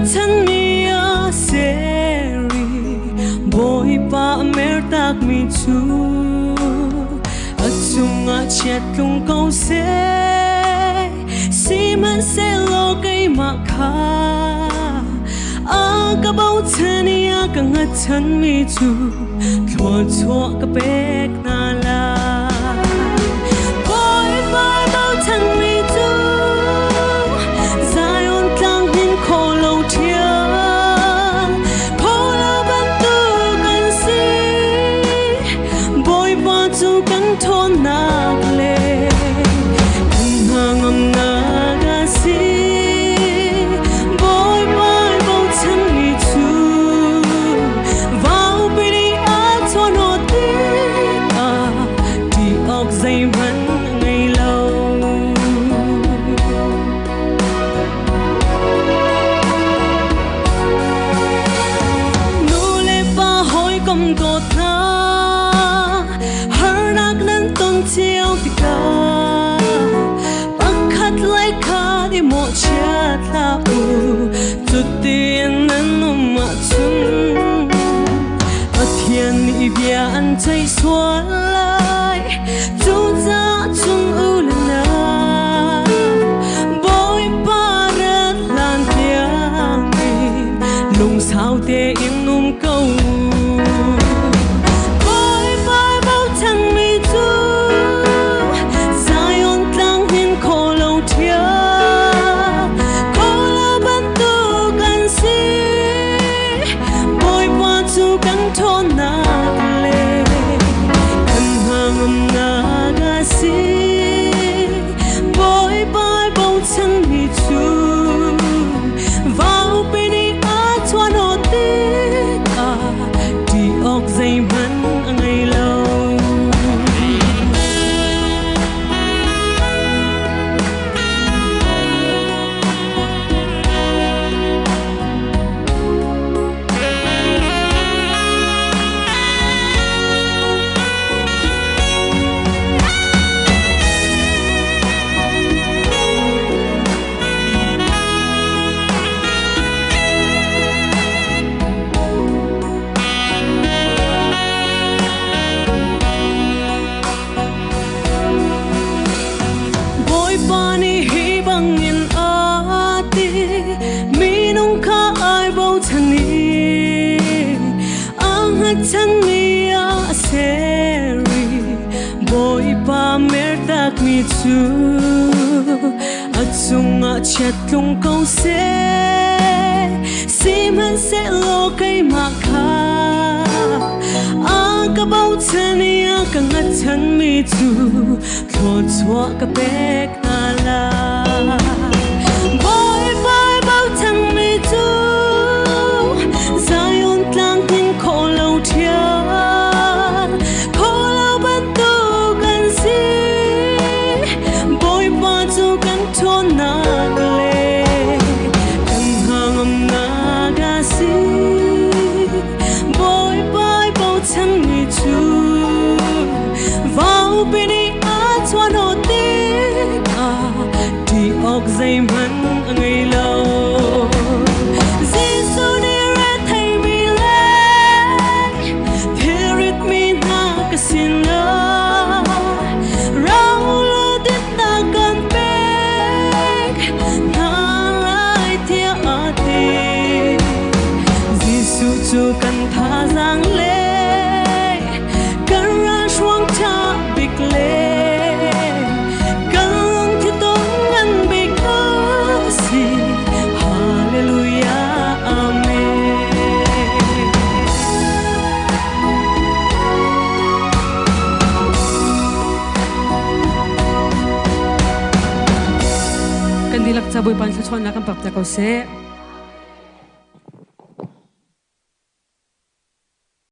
thân mía seri boy pa mer tak mi chu achunga chet lung câu se si man se lo cây ma kha a ka bao thân ya ka nga thân mi chu thua chua ka bek na la boy pa bao thân mi chu Zion tlang hin kho lo thia kho la ban tu kan si boy pa chu kan thon na le kan hangam na ga si boy pa bao thân mi chu vào bên đi a cho nó tiếc à đi óc dây vẫn ngày lâu nu le pa hoi kom to tha har nak nan ton chiao tika pakhat lai kha di mo chat la u tu tin nan ma chun thiên mỹ bia ăn chay xóa lại chú ra chung ưu lần na bôi ba rất lan tiếng lùng sao tê yên câu bôi ba bao thân mi chu Zion tlang hin khô lâu thia khô la ban tu kan si bôi ba chu kan thon na thân mía seri boy pa mer tak mi chu achunga chet lung câu se si man se lo cây ma kha a ka bao thân ya ka nga thân mi chu thua chua ka bek na la boy pa bao thân mi chu Zion tlang hin kho lo thia kho la ban tu kan si boy pa chu kan thon na le kan hangam na ga si boy pa bao thân mi chu vào bên đi a cho nó tiếc à đi óc dây man ngày lâu chu kan tha giang lệ kan ra xuống cha big lệ kan thi tông ngân big si hallelujah amen kan dilak cha boy pan sa chon na kan pap ta ko se